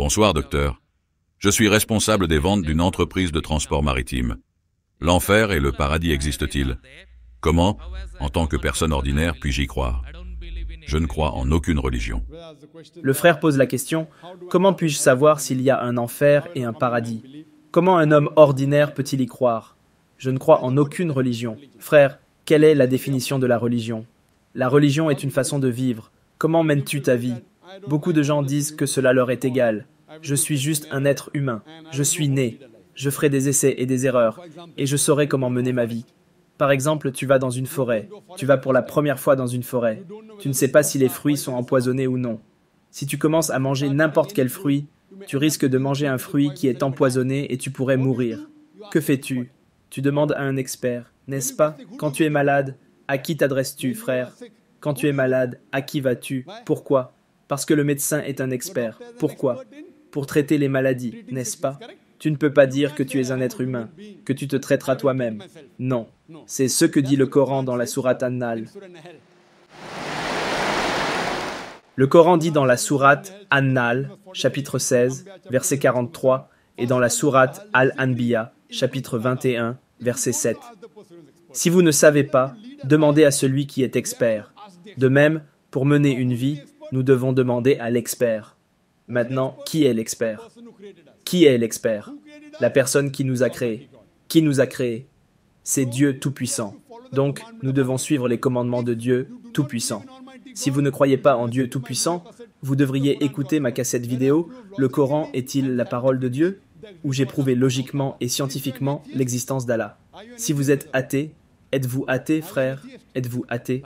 Bonsoir, docteur. Je suis responsable des ventes d'une entreprise de transport maritime. L'enfer et le paradis existent-ils? Comment, en tant que personne ordinaire, puis-je y croire? Je ne crois en aucune religion. Le frère pose la question, comment puis-je savoir s'il y a un enfer et un paradis? Comment un homme ordinaire peut-il y croire? Je ne crois en aucune religion. Frère, quelle est la définition de la religion? La religion est une façon de vivre. Comment mènes-tu ta vie? Beaucoup de gens disent que cela leur est égal. Je suis juste un être humain. Je suis né. Je ferai des essais et des erreurs. Et je saurai comment mener ma vie. Par exemple, tu vas dans une forêt. Tu vas pour la première fois dans une forêt. Tu ne sais pas si les fruits sont empoisonnés ou non. Si tu commences à manger n'importe quel fruit, tu risques de manger un fruit qui est empoisonné et tu pourrais mourir. Que fais-tu? Tu demandes à un expert, n'est-ce pas? Quand tu es malade, à qui t'adresses-tu, frère? Quand tu es malade, à qui vas-tu? Pourquoi? Parce que le médecin est un expert. Pourquoi? Pour traiter les maladies, n'est-ce pas? Tu ne peux pas dire que tu es un être humain, que tu te traiteras toi-même. Non, c'est ce que dit le Coran dans la sourate An-Nahl. Le Coran dit dans la sourate An-Nahl, chapitre 16, verset 43, et dans la sourate Al-Anbiya, chapitre 21, verset 7. Si vous ne savez pas, demandez à celui qui est expert. De même, pour mener une vie, nous devons demander à l'expert. Maintenant, qui est l'expert? Qui est l'expert? La personne qui nous a créés. Qui nous a créés? C'est Dieu Tout-Puissant. Donc, nous devons suivre les commandements de Dieu Tout-Puissant. Si vous ne croyez pas en Dieu Tout-Puissant, vous devriez écouter ma cassette vidéo « Le Coran est-il la parole de Dieu ?» où j'ai prouvé logiquement et scientifiquement l'existence d'Allah. Si vous êtes athée, êtes-vous athée, frère? Êtes-vous athée?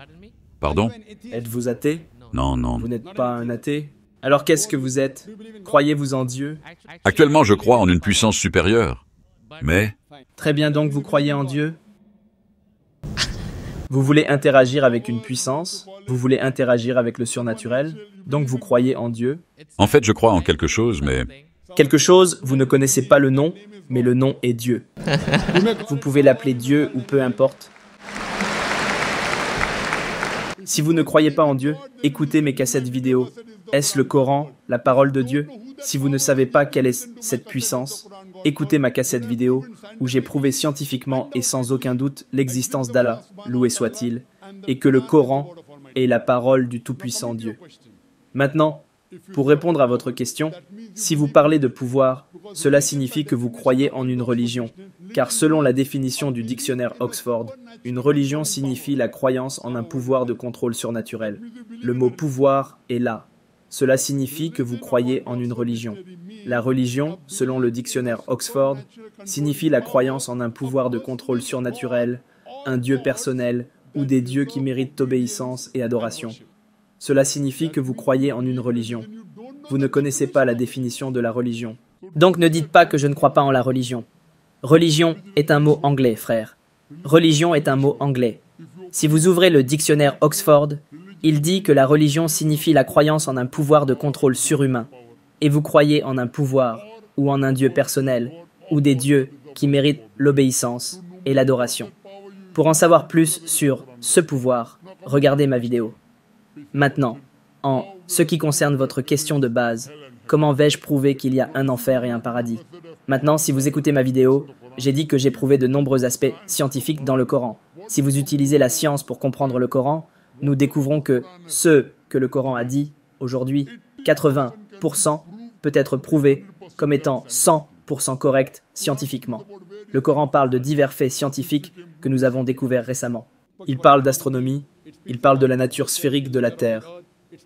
Pardon? Êtes-vous athée? Non, non. Vous n'êtes pas un athée? Alors qu'est-ce que vous êtes? Croyez-vous en Dieu? Actuellement, je crois en une puissance supérieure. Mais, Très bien, donc vous croyez en Dieu? Vous voulez interagir avec une puissance? Vous voulez interagir avec le surnaturel? Donc vous croyez en Dieu? en fait, je crois en quelque chose, mais Quelque chose, vous ne connaissez pas le nom, mais le nom est Dieu. Vous pouvez l'appeler Dieu ou peu importe. Si vous ne croyez pas en Dieu, écoutez mes cassettes vidéo. Est-ce le Coran, la parole de Dieu? Si vous ne savez pas quelle est cette puissance, écoutez ma cassette vidéo où j'ai prouvé scientifiquement et sans aucun doute l'existence d'Allah, loué soit-il, et que le Coran est la parole du Tout-Puissant Dieu. Maintenant, pour répondre à votre question, si vous parlez de pouvoir, cela signifie que vous croyez en une religion, car selon la définition du dictionnaire Oxford, une religion signifie la croyance en un pouvoir de contrôle surnaturel. Le mot pouvoir est là. Cela signifie que vous croyez en une religion. La religion, selon le dictionnaire Oxford, signifie la croyance en un pouvoir de contrôle surnaturel, un dieu personnel ou des dieux qui méritent obéissance et adoration. Cela signifie que vous croyez en une religion. Vous ne connaissez pas la définition de la religion. Donc ne dites pas que je ne crois pas en la religion. Religion est un mot anglais, frère. Religion est un mot anglais. Si vous ouvrez le dictionnaire Oxford, il dit que la religion signifie la croyance en un pouvoir de contrôle surhumain. Et vous croyez en un pouvoir, ou en un dieu personnel, ou des dieux qui méritent l'obéissance et l'adoration. Pour en savoir plus sur ce pouvoir, regardez ma vidéo. Maintenant, en ce qui concerne votre question de base, comment vais-je prouver qu'il y a un enfer et un paradis? Maintenant, si vous écoutez ma vidéo, j'ai dit que j'ai prouvé de nombreux aspects scientifiques dans le Coran. Si vous utilisez la science pour comprendre le Coran, nous découvrons que ce que le Coran a dit, aujourd'hui, 80% peut être prouvé comme étant 100% correct scientifiquement. Le Coran parle de divers faits scientifiques que nous avons découverts récemment. Il parle d'astronomie, il parle de la nature sphérique de la Terre,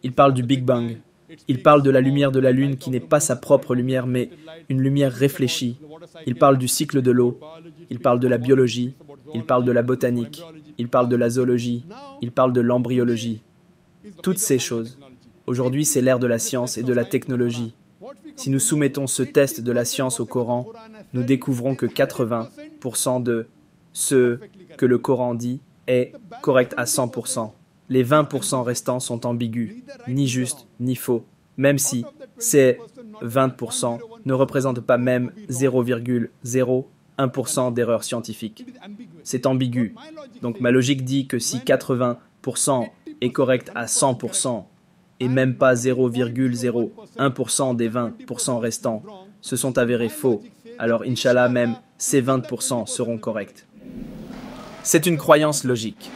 il parle du Big Bang, il parle de la lumière de la Lune qui n'est pas sa propre lumière mais une lumière réfléchie, il parle du cycle de l'eau, il parle de la biologie, il parle de la botanique, il parle de la zoologie, il parle de l'embryologie. Toutes ces choses. Aujourd'hui, c'est l'ère de la science et de la technologie. Si nous soumettons ce test de la science au Coran, nous découvrons que 80% de ce que le Coran dit est correct à 100%. Les 20% restants sont ambigus, ni justes, ni faux, même si ces 20% ne représentent pas même 0,01% d'erreur scientifique. C'est ambigu. Donc ma logique dit que si 80% est correct à 100%, et même pas 0,01% des 20% restants se sont avérés faux. Alors, Inch'Allah, même ces 20% seront corrects. C'est une croyance logique.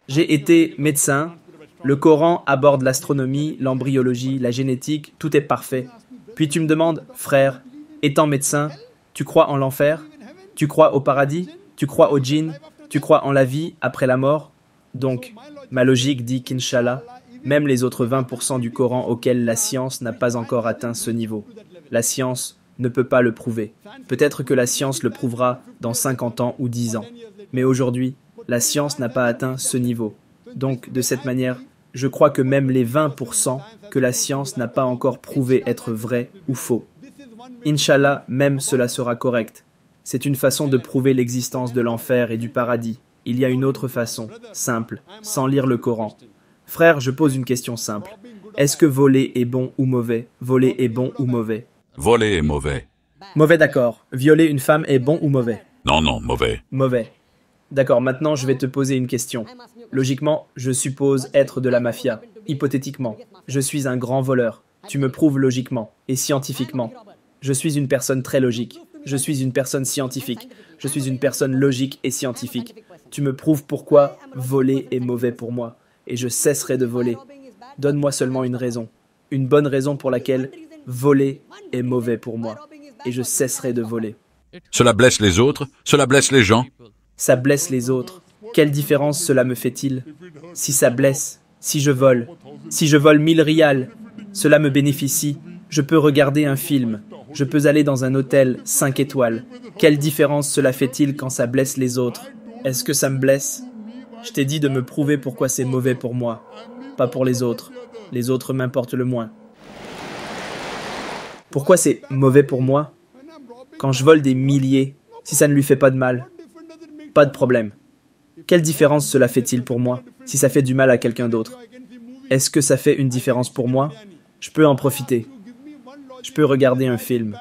J'ai été médecin. Le Coran aborde l'astronomie, l'embryologie, la génétique, tout est parfait. Puis tu me demandes, frère, étant médecin, tu crois en l'enfer? Tu crois au paradis? Tu crois au djinn? Tu crois en la vie après la mort? Donc, ma logique dit qu'Inch'Allah, même les autres 20% du Coran auxquels la science n'a pas encore atteint ce niveau, la science ne peut pas le prouver. Peut-être que la science le prouvera dans 50 ans ou 10 ans. Mais aujourd'hui, la science n'a pas atteint ce niveau. Donc, de cette manière, je crois que même les 20% que la science n'a pas encore prouvé être vrai ou faux. Inch'Allah, même cela sera correct. C'est une façon de prouver l'existence de l'enfer et du paradis. Il y a une autre façon, simple, sans lire le Coran. Frère, je pose une question simple. Est-ce que voler est bon ou mauvais? Voler est bon ou mauvais? Voler est mauvais. Mauvais, d'accord. Violer une femme est bon ou mauvais? Non, non, mauvais. Mauvais. D'accord, maintenant je vais te poser une question. Logiquement, je suppose être de la mafia. Hypothétiquement, je suis un grand voleur. Tu me prouves logiquement et scientifiquement. Je suis une personne très logique. Je suis une personne scientifique. Je suis une personne logique et scientifique. Tu me prouves pourquoi voler est mauvais pour moi. Et je cesserai de voler. Donne-moi seulement une raison. Une bonne raison pour laquelle voler est mauvais pour moi. Et je cesserai de voler. Cela blesse les autres, cela blesse les gens. Ça blesse les autres. Quelle différence cela me fait-il? Si ça blesse, si je vole 1000 rials, cela me bénéficie. Je peux regarder un film. Je peux aller dans un hôtel 5 étoiles. Quelle différence cela fait-il quand ça blesse les autres? Est-ce que ça me blesse? Je t'ai dit de me prouver pourquoi c'est mauvais pour moi, pas pour les autres. Les autres m'importent le moins. Pourquoi c'est mauvais pour moi? Quand je vole des milliers, si ça ne lui fait pas de mal, pas de problème. Quelle différence cela fait-il pour moi, si ça fait du mal à quelqu'un d'autre? Est-ce que ça fait une différence pour moi? Je peux en profiter. Je peux regarder un film.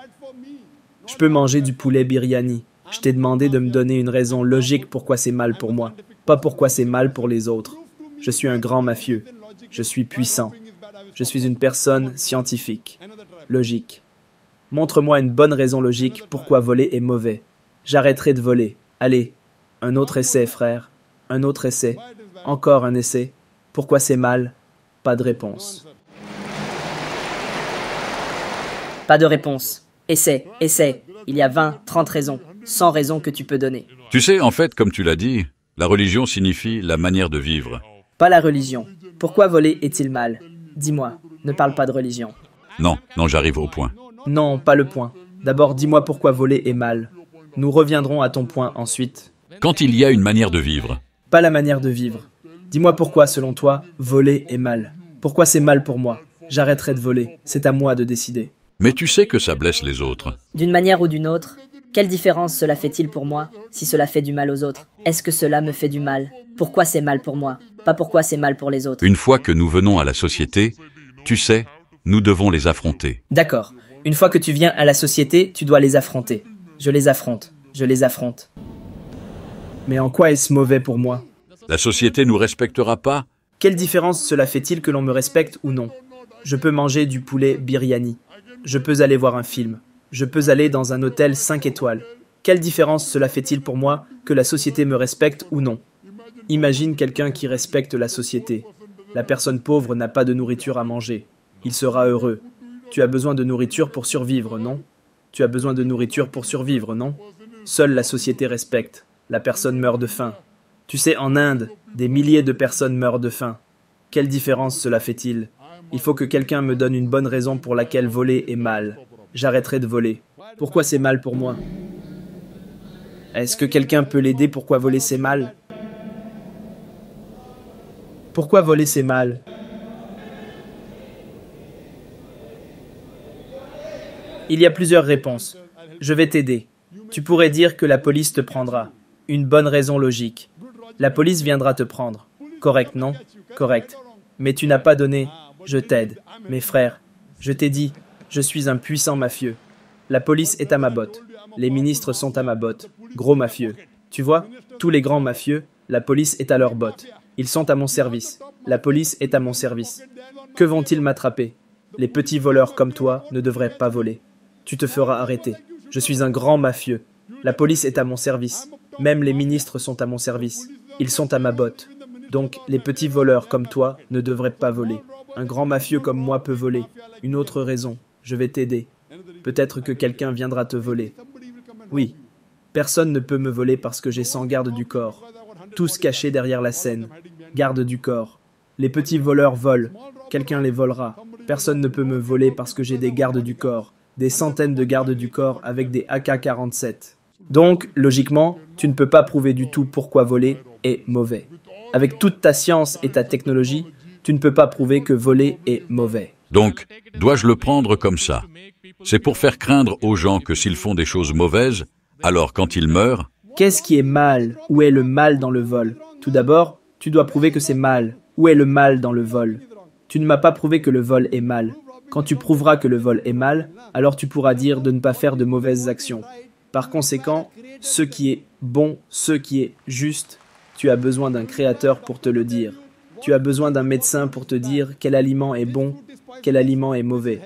Je peux manger du poulet biryani. Je t'ai demandé de me donner une raison logique pourquoi c'est mal pour moi, pas pourquoi c'est mal pour les autres. Je suis un grand mafieux. Je suis puissant. Je suis une personne scientifique, logique. Montre-moi une bonne raison logique pourquoi voler est mauvais. J'arrêterai de voler. Allez, un autre essai, frère. Un autre essai. Encore un essai. Pourquoi c'est mal? Pas de réponse. Pas de réponse. Essaie, essaie. Il y a 20, 30 raisons, 100 raisons que tu peux donner. Tu sais, en fait, comme tu l'as dit, la religion signifie la manière de vivre. Pas la religion. Pourquoi voler est-il mal? Dis-moi, ne parle pas de religion. Non, non, j'arrive au point. Non, pas le point. D'abord, dis-moi pourquoi voler est mal. Nous reviendrons à ton point ensuite. Quand il y a une manière de vivre, Pas la manière de vivre. Dis-moi pourquoi, selon toi, voler est mal. Pourquoi c'est mal pour moi? J'arrêterai de voler. C'est à moi de décider. mais tu sais que ça blesse les autres. D'une manière ou d'une autre, quelle différence cela fait-il pour moi si cela fait du mal aux autres? Est-ce que cela me fait du mal? Pourquoi c'est mal pour moi? Pas pourquoi c'est mal pour les autres. Une fois que nous venons à la société, tu sais, nous devons les affronter. D'accord. Une fois que tu viens à la société, tu dois les affronter. Je les affronte. Je les affronte. Mais en quoi est-ce mauvais pour moi? La société nous respectera pas. Quelle différence cela fait-il que l'on me respecte ou non? Je peux manger du poulet biryani. Je peux aller voir un film. Je peux aller dans un hôtel 5 étoiles. Quelle différence cela fait-il pour moi que la société me respecte ou non? Imagine quelqu'un qui respecte la société. La personne pauvre n'a pas de nourriture à manger. Il sera heureux. Tu as besoin de nourriture pour survivre, non? Tu as besoin de nourriture pour survivre, non? Seule la société respecte. La personne meurt de faim. Tu sais, en Inde, des milliers de personnes meurent de faim. Quelle différence cela fait-il? Il faut que quelqu'un me donne une bonne raison pour laquelle voler est mal. J'arrêterai de voler. Pourquoi c'est mal pour moi? Est-ce que quelqu'un peut l'aider pourquoi voler c'est mal? Pourquoi voler c'est mal? Il y a plusieurs réponses. Je vais t'aider. Tu pourrais dire que la police te prendra. Une bonne raison logique. La police viendra te prendre. Correct, non? Correct. Mais tu n'as pas donné. Je t'aide. Mes frères, je t'ai dit, je suis un puissant mafieux. La police est à ma botte. Les ministres sont à ma botte. Gros mafieux. Tu vois, tous les grands mafieux, la police est à leur botte. Ils sont à mon service. La police est à mon service. Que vont-ils m'attraper? Les petits voleurs comme toi ne devraient pas voler. Tu te feras arrêter. Je suis un grand mafieux. La police est à mon service. Même les ministres sont à mon service. Ils sont à ma botte. Donc, les petits voleurs comme toi ne devraient pas voler. Un grand mafieux comme moi peut voler. Une autre raison, je vais t'aider. Peut-être que quelqu'un viendra te voler. Oui, personne ne peut me voler parce que j'ai 100 gardes du corps. Tous cachés derrière la scène. Gardes du corps. Les petits voleurs volent. Quelqu'un les volera. Personne ne peut me voler parce que j'ai des gardes du corps. Des centaines de gardes du corps avec des AK-47. Donc, logiquement, tu ne peux pas prouver du tout pourquoi voler est mauvais. Avec toute ta science et ta technologie, tu ne peux pas prouver que voler est mauvais. Donc, dois-je le prendre comme ça? C'est pour faire craindre aux gens que s'ils font des choses mauvaises, alors quand ils meurent... Qu'est-ce qui est mal? Où est le mal dans le vol? Tout d'abord, tu dois prouver que c'est mal. Où est le mal dans le vol? Tu ne m'as pas prouvé que le vol est mal. Quand tu prouveras que le vol est mal, alors tu pourras dire de ne pas faire de mauvaises actions. Par conséquent, ce qui est bon, ce qui est juste, tu as besoin d'un créateur pour te le dire. Tu as besoin d'un médecin pour te dire quel aliment est bon, quel aliment est mauvais.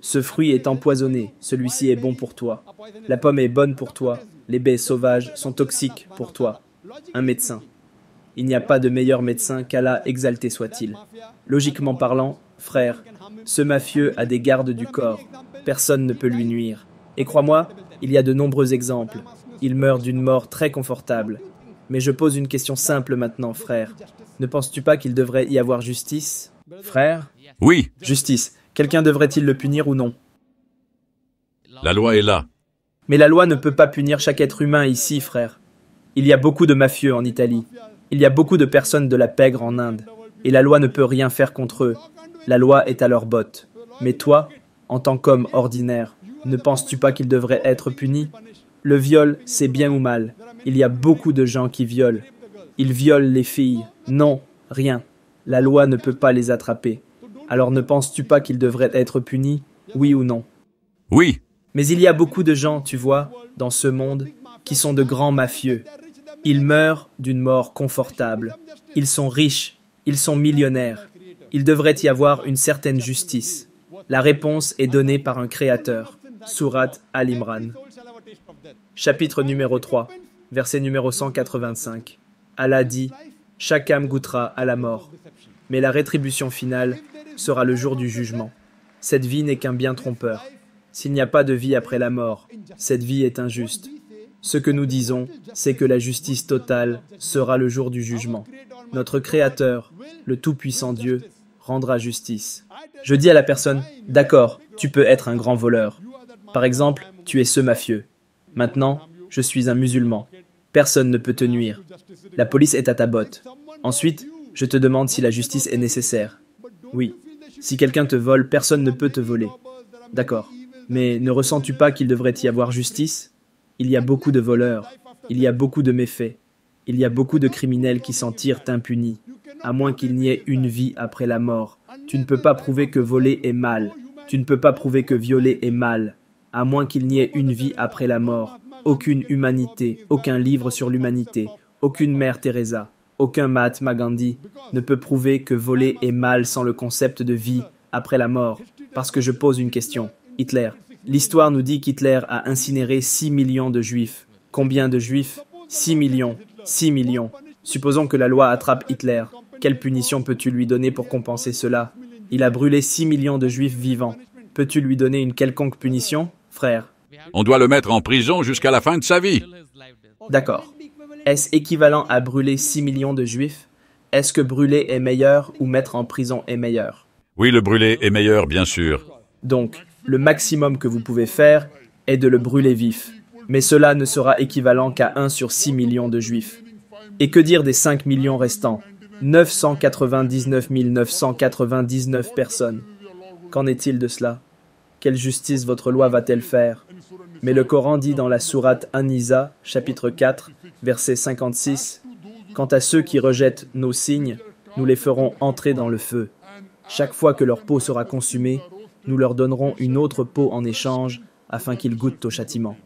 Ce fruit est empoisonné, celui-ci est bon pour toi. La pomme est bonne pour toi, les baies sauvages sont toxiques pour toi. Un médecin. Il n'y a pas de meilleur médecin qu'Allah exalté soit-il. Logiquement parlant, frère, ce mafieux a des gardes du corps. Personne ne peut lui nuire. Et crois-moi, il y a de nombreux exemples. Il meurt d'une mort très confortable. Mais je pose une question simple maintenant, frère. Ne penses-tu pas qu'il devrait y avoir justice? Frère? Oui, Justice. Quelqu'un devrait-il le punir ou non? la loi est là. Mais la loi ne peut pas punir chaque être humain ici, frère. Il y a beaucoup de mafieux en Italie. Il y a beaucoup de personnes de la pègre en Inde. Et la loi ne peut rien faire contre eux. La loi est à leurs bottes. Mais toi, en tant qu'homme ordinaire, ne penses-tu pas qu'il devrait être puni? Le viol, c'est bien ou mal. Il y a beaucoup de gens qui violent. Ils violent les filles. Non, rien. La loi ne peut pas les attraper. Alors ne penses-tu pas qu'ils devraient être punis? Oui ou non? Oui, Mais il y a beaucoup de gens, tu vois, dans ce monde, qui sont de grands mafieux. Ils meurent d'une mort confortable. Ils sont riches. Ils sont millionnaires. Il devrait y avoir une certaine justice. La réponse est donnée par un créateur. Sourate Al-Imran. Chapitre numéro 3, verset numéro 185. Allah dit, « Chaque âme goûtera à la mort, mais la rétribution finale sera le jour du jugement. Cette vie n'est qu'un bien trompeur. S'il n'y a pas de vie après la mort, cette vie est injuste. Ce que nous disons, c'est que la justice totale sera le jour du jugement. Notre Créateur, le Tout-Puissant Dieu, rendra justice. » Je dis à la personne, « D'accord, tu peux être un grand voleur. Par exemple, tu es ce mafieux. Maintenant, je suis un musulman. Personne ne peut te nuire. La police est à ta botte. Ensuite, je te demande si la justice est nécessaire. Oui. Si quelqu'un te vole, personne ne peut te voler. D'accord. Mais ne ressens-tu pas qu'il devrait y avoir justice? Il y a beaucoup de voleurs. Il y a beaucoup de méfaits. Il y a beaucoup de criminels qui s'en tirent impunis, à moins qu'il n'y ait une vie après la mort. Tu ne peux pas prouver que voler est mal. Tu ne peux pas prouver que violer est mal, à moins qu'il n'y ait une vie après la mort. Aucune humanité, aucun livre sur l'humanité, aucune mère Teresa, aucun Mahatma Gandhi ne peut prouver que voler est mal sans le concept de vie après la mort. Parce que je pose une question. Hitler. L'histoire nous dit qu'Hitler a incinéré 6 millions de juifs. Combien de juifs? 6 millions. 6 millions. Supposons que la loi attrape Hitler. Quelle punition peux-tu lui donner pour compenser cela? Il a brûlé 6 millions de juifs vivants. Peux-tu lui donner une quelconque punition, frère? on doit le mettre en prison jusqu'à la fin de sa vie. D'accord. Est-ce équivalent à brûler 6 millions de juifs? Est-ce que brûler est meilleur ou mettre en prison est meilleur? Oui, le brûler est meilleur, bien sûr. Donc, le maximum que vous pouvez faire est de le brûler vif. Mais cela ne sera équivalent qu'à 1 sur 6 millions de juifs. Et que dire des 5 millions restants? 999 999 personnes. Qu'en est-il de cela? Quelle justice votre loi va-t-elle faire? Mais le Coran dit dans la sourate An-Nisa, chapitre 4, verset 56, « Quant à ceux qui rejettent nos signes, nous les ferons entrer dans le feu. Chaque fois que leur peau sera consumée, nous leur donnerons une autre peau en échange, afin qu'ils goûtent au châtiment. »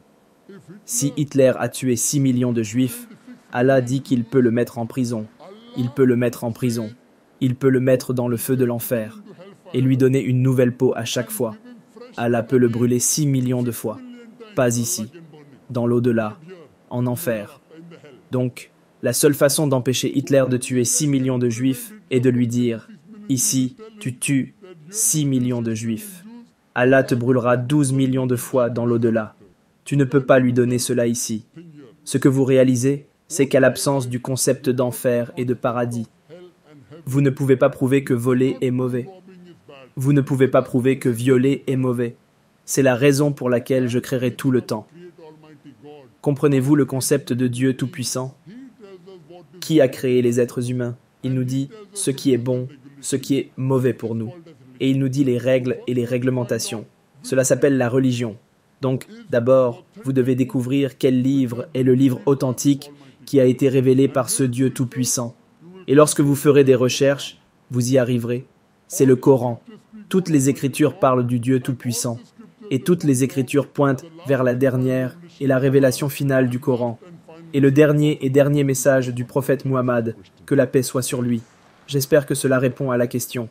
Si Hitler a tué 6 millions de juifs, Allah dit qu'il peut le mettre en prison. Il peut le mettre en prison. il peut le mettre dans le feu de l'enfer et lui donner une nouvelle peau à chaque fois. Allah peut le brûler 6 millions de fois. Pas ici, dans l'au-delà, en enfer. Donc, la seule façon d'empêcher Hitler de tuer 6 millions de juifs est de lui dire « Ici, tu tues 6 millions de juifs. Allah te brûlera 12 millions de fois dans l'au-delà. Tu ne peux pas lui donner cela ici. » Ce que vous réalisez, c'est qu'à l'absence du concept d'enfer et de paradis, vous ne pouvez pas prouver que voler est mauvais. Vous ne pouvez pas prouver que violer est mauvais. C'est la raison pour laquelle je créerai tout le temps. Comprenez-vous le concept de Dieu Tout-Puissant? Qui a créé les êtres humains? Il nous dit ce qui est bon, ce qui est mauvais pour nous. Et il nous dit les règles et les réglementations. Cela s'appelle la religion. Donc, d'abord, vous devez découvrir quel livre est le livre authentique qui a été révélé par ce Dieu Tout-Puissant. Et lorsque vous ferez des recherches, vous y arriverez. C'est le Coran. Toutes les Écritures parlent du Dieu Tout-Puissant. Et toutes les Écritures pointent vers la dernière et la révélation finale du Coran. Et le dernier message du prophète Muhammad, que la paix soit sur lui. J'espère que cela répond à la question.